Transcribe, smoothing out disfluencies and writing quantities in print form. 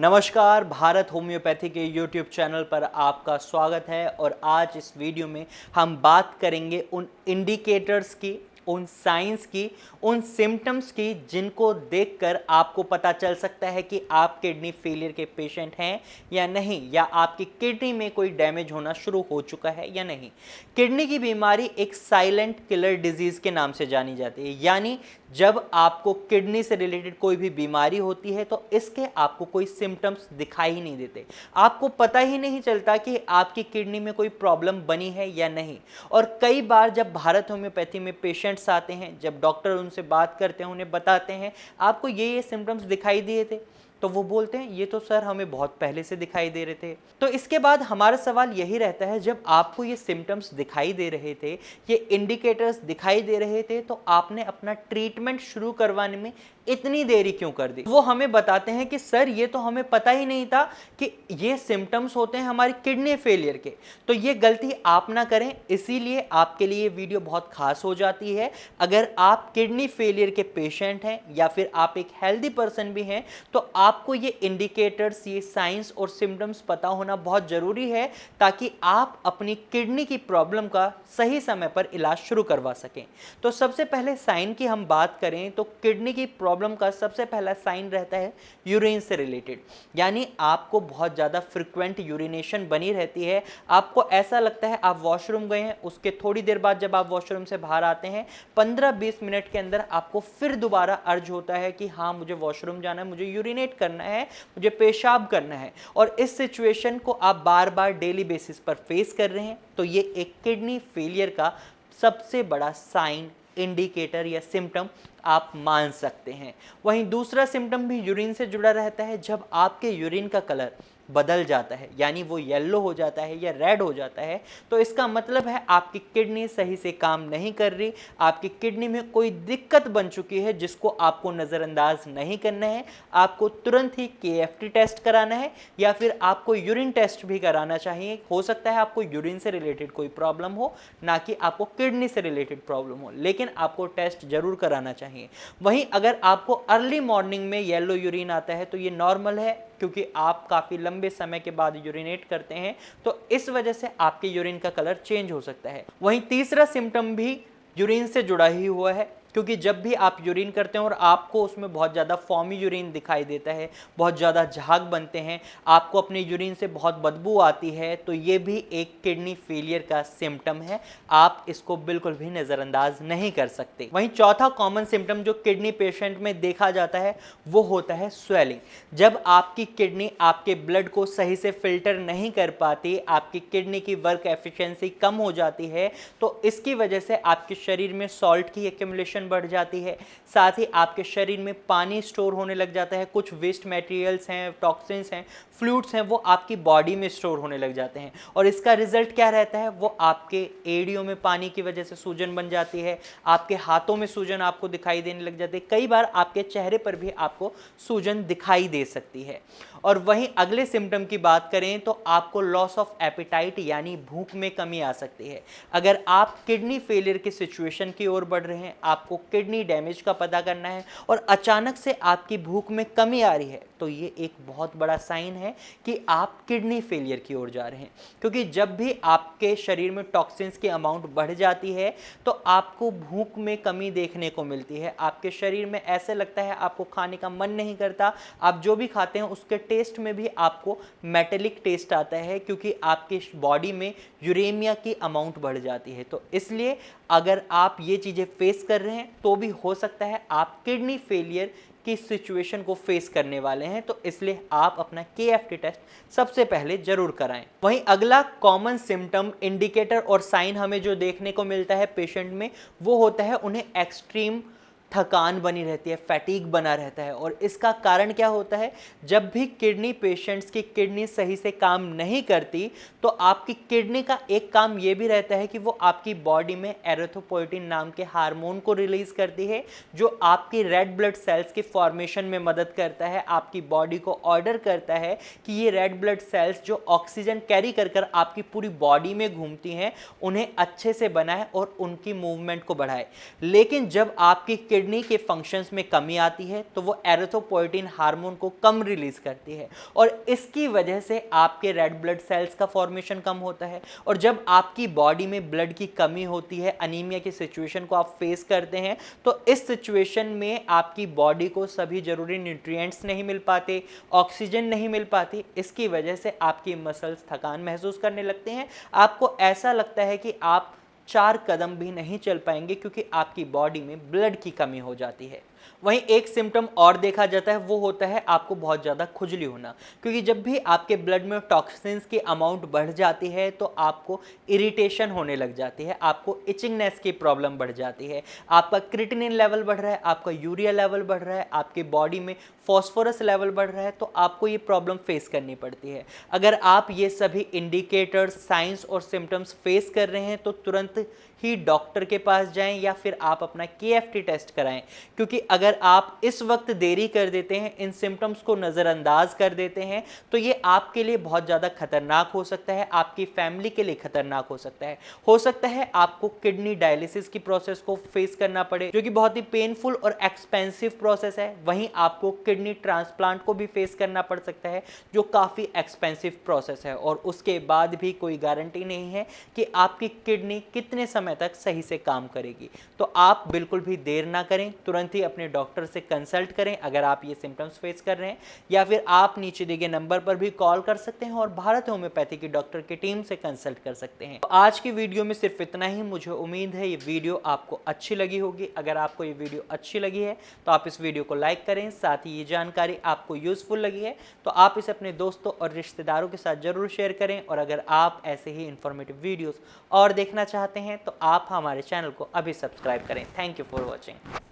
नमस्कार, भारत होम्योपैथी के YouTube channel पर आपका स्वागत है। और आज इस वीडियो में हम बात करेंगे उन इंडिकेटर्स की, उन साइंस की, उन सिम्टम्स की जिनको देखकर आपको पता चल सकता है कि आप किडनी फेलियर के पेशेंट हैं या नहीं, या आपकी किडनी में कोई डैमेज होना शुरू हो चुका है या नहीं। किडनी की बीमारी एक साइलेंट किलर डिजीज के नाम से जानी जाती है, यानी जब आपको किडनी से रिलेटेड कोई भी बीमारी होती है तो इसके आपको कोई सिम्टम्स दिखाई ही नहीं देते, आपको पता ही नहीं चलता कि आपकी किडनी में कोई प्रॉब्लम बनी है या नहीं। और कई बार जब भारत होम्योपैथी में पेशेंट्स आते हैं, जब डॉक्टर उनसे बात करते हैं, उन्हें बताते हैं आपको ये सिम्टम्स दिखाई दिए थे, तो वो बोलते हैं ये तो सर हमें बहुत पहले से दिखाई दे रहे थे। तो इसके बाद हमारा सवाल यही रहता है, जब आपको ये सिम्टम्स दिखाई दे रहे थे, ये इंडिकेटर्स दिखाई दे रहे थे, तो आपने अपना ट्रीटमेंट शुरू करवाने में इतनी देरी क्यों कर दी। वो हमें बताते हैं कि सर ये तो हमें पता ही नहीं था कि ये सिम्टम्स होते हैं हमारी किडनी फेलियर के। तो ये गलती आप ना करें, इसीलिए आपके लिए वीडियो बहुत खास हो जाती है। अगर आप किडनी फेलियर के पेशेंट हैं या फिर आप एक हेल्दी पर्सन भी हैं, तो आपको ये इंडिकेटर्स, ये साइंस और सिम्टम्स पता होना बहुत जरूरी है, ताकि आप अपनी किडनी की प्रॉब्लम का सही समय पर इलाज शुरू करवा सकें। तो सबसे पहले साइन की हम बात करें तो किडनी की प्रॉब्लम का सबसे पहला साइन रहता है यूरिन से रिलेटेड, यानी आपको बहुत ज़्यादा फ्रिक्वेंट यूरिनेशन बनी रहती है। आपको ऐसा लगता है आप वॉशरूम गए हैं, उसके थोड़ी देर बाद जब आप वॉशरूम से बाहर आते हैं, 15-20 मिनट के अंदर आपको फिर दोबारा अर्ज होता है कि हाँ मुझे वॉशरूम जाना है, मुझे यूरिनेट करना है, मुझे पेशाब करना है। और इस सिचुएशन को आप बार बार डेली बेसिस पर फेस कर रहे हैं, तो ये एक किडनी फेलियर का सबसे बड़ा साइन, इंडिकेटर या सिम्टम आप मान सकते हैं। वहीं दूसरा सिम्टम भी यूरिन से जुड़ा रहता है। जब आपके यूरिन का कलर बदल जाता है, यानी वो येलो हो जाता है या रेड हो जाता है, तो इसका मतलब है आपकी किडनी सही से काम नहीं कर रही, आपकी किडनी में कोई दिक्कत बन चुकी है जिसको आपको नज़रअंदाज नहीं करना है। आपको तुरंत ही KFT टेस्ट कराना है या फिर आपको यूरिन टेस्ट भी कराना चाहिए। हो सकता है आपको यूरिन से रिलेटेड कोई प्रॉब्लम हो, ना कि आपको किडनी से रिलेटेड प्रॉब्लम हो, लेकिन आपको टेस्ट जरूर कराना चाहिए। वहीं अगर आपको अर्ली मॉर्निंग में येलो यूरिन आता है तो ये नॉर्मल है, क्योंकि आप काफ़ी लंबे समय के बाद यूरिनेट करते हैं, तो इस वजह से आपके यूरिन का कलर चेंज हो सकता है। वहीं तीसरा सिम्टम भी यूरिन से जुड़ा ही हुआ है, क्योंकि जब भी आप यूरिन करते हैं और आपको उसमें बहुत ज़्यादा फॉर्मी यूरिन दिखाई देता है, बहुत ज़्यादा झाग बनते हैं, आपको अपने यूरिन से बहुत बदबू आती है, तो ये भी एक किडनी फेलियर का सिम्टम है। आप इसको बिल्कुल भी नज़रअंदाज नहीं कर सकते। वहीं चौथा कॉमन सिम्टम जो किडनी पेशेंट में देखा जाता है वो होता है स्वेलिंग। जब आपकी किडनी आपके ब्लड को सही से फिल्टर नहीं कर पाती, आपकी किडनी की वर्क एफिशिएंसी कम हो जाती है, तो इसकी वजह से आपके शरीर में सॉल्ट की एक्यूमुलेशन बढ़ जाती है, साथ ही आपके शरीर में पानी स्टोर होने लग जाता है। कुछ वेस्ट मटेरियल्स हैं, टॉक्सिन्स हैं, फ्लूइड्स हैं, वो आपकी बॉडी में स्टोर होने लग जाते हैं। और इसका रिजल्ट क्या रहता है, वो आपके एड़ियों में पानी की वजह से सूजन बन जाती है, आपके हाथों में सूजन आपको दिखाई देने लग जाती है, कई बार आपके चेहरे पर भी आपको सूजन दिखाई दे सकती है। और वहीं अगले सिम्टम की बात करें तो आपको लॉस ऑफ एपेटाइट, यानी भूख में कमी आ सकती है। अगर आप किडनी फेलियर की सिचुएशन की ओर बढ़ रहे हैं, आपको किडनी डैमेज का पता करना है और अचानक से आपकी भूख में कमी आ रही है, तो ये एक बहुत बड़ा साइन है कि आप किडनी फेलियर की ओर जा रहे हैं। क्योंकि जब भी आपके शरीर में टॉक्सिन्स की अमाउंट बढ़ जाती है तो आपको भूख में कमी देखने को मिलती है, आपके शरीर में ऐसे लगता है आपको खाने का मन नहीं करता, आप जो भी खाते हैं उसके टेस्ट में भी आपको मेटेलिक टेस्ट आता है, क्योंकि आपके बॉडी में यूरेमिया की अमाउंट बढ़ जाती है। तो इसलिए अगर आप ये चीज़ें फेस कर रहे हैं तो भी हो सकता है आप किडनी फेलियर की सिचुएशन को फेस करने वाले हैं, तो इसलिए आप अपना KFT टेस्ट सबसे पहले जरूर कराएं। वहीं अगला कॉमन सिम्टम, इंडिकेटर और साइन हमें जो देखने को मिलता है पेशेंट में, वो होता है उन्हें एक्सट्रीम थकान बनी रहती है, फैटीग बना रहता है। और इसका कारण क्या होता है, जब भी किडनी पेशेंट्स की किडनी सही से काम नहीं करती, तो आपकी किडनी का एक काम ये भी रहता है कि वो आपकी बॉडी में एरिथ्रोपोएटिन नाम के हार्मोन को रिलीज करती है, जो आपकी रेड ब्लड सेल्स की फॉर्मेशन में मदद करता है, आपकी बॉडी को ऑर्डर करता है कि ये रेड ब्लड सेल्स जो ऑक्सीजन कैरी कर कर आपकी पूरी बॉडी में घूमती हैं, उन्हें अच्छे से बनाए और उनकी मूवमेंट को बढ़ाए। लेकिन जब आपकी किडनी के फंक्शंस में कमी आती है तो वो एरिथ्रोपोएटिन हार्मोन को कम रिलीज करती है और इसकी वजह से आपके रेड ब्लड सेल्स का फॉर्मेशन कम होता है। और जब आपकी बॉडी में ब्लड की कमी होती है, अनीमिया की सिचुएशन को आप फेस करते हैं, तो इस सिचुएशन में आपकी बॉडी को सभी जरूरी न्यूट्रिएंट्स नहीं मिल पाते, ऑक्सीजन नहीं मिल पाती। इसकी वजह से आपकी मसल्स थकान महसूस करने लगते हैं। आपको ऐसा लगता है कि आप 4 कदम भी नहीं चल पाएंगे क्योंकि आपकी बॉडी में ब्लड की कमी हो जाती है। वहीं एक सिम्टम और देखा जाता है, वो होता है आपको बहुत ज़्यादा खुजली होना, क्योंकि जब भी आपके ब्लड में टॉक्सिन्स की अमाउंट बढ़ जाती है तो आपको इरिटेशन होने लग जाती है, आपको इचिंगनेस की प्रॉब्लम बढ़ जाती है, आपका क्रिटिनिन लेवल बढ़ रहा है, आपका यूरिया लेवल बढ़ रहा है, आपकी बॉडी में फॉस्फोरस लेवल बढ़ रहा है, तो आपको ये प्रॉब्लम फेस करनी पड़ती है। अगर आप ये सभी इंडिकेटर्स, साइंस और सिम्टम्स फेस कर रहे हैं तो तुरंत ही डॉक्टर के पास जाएं या फिर आप अपना KFT टेस्ट कराएं, क्योंकि अगर आप इस वक्त देरी कर देते हैं, इन सिम्टम्स को नज़रअंदाज कर देते हैं, तो ये आपके लिए बहुत ज़्यादा खतरनाक हो सकता है, आपकी फैमिली के लिए खतरनाक हो सकता है आपको किडनी डायलिसिस की प्रोसेस को फेस करना पड़े, जो कि बहुत ही पेनफुल और एक्सपेंसिव प्रोसेस है। वहीं आपको किडनी ट्रांसप्लांट को भी फेस करना पड़ सकता है, जो काफ़ी एक्सपेंसिव प्रोसेस है, और उसके बाद भी कोई गारंटी नहीं है कि आपकी किडनी कितने समय तक सही से काम करेगी। तो आप बिल्कुल भी देर ना करें, तुरंत ही अपने डॉक्टर से कंसल्ट करें अगर आप ये सिम्टम्स फेस कर रहे हैं, या फिर आप नीचे दिए गए नंबर पर भी कॉल कर सकते हैं और भारत होम्योपैथी की डॉक्टर की टीम से कंसल्ट कर सकते हैं। तो आज की वीडियो में सिर्फ इतना ही। मुझे उम्मीद है ये वीडियो आपको अच्छी लगी होगी। अगर आपको ये वीडियो अच्छी लगी है तो आप इस वीडियो को लाइक करें, साथ ही ये जानकारी आपको यूजफुल लगी है तो आप इसे अपने दोस्तों और रिश्तेदारों के साथ जरूर शेयर करें। और अगर आप ऐसे ही इंफॉर्मेटिव वीडियोस और देखना चाहते हैं तो आप हमारे चैनल को अभी सब्सक्राइब करें। Thank you for watching.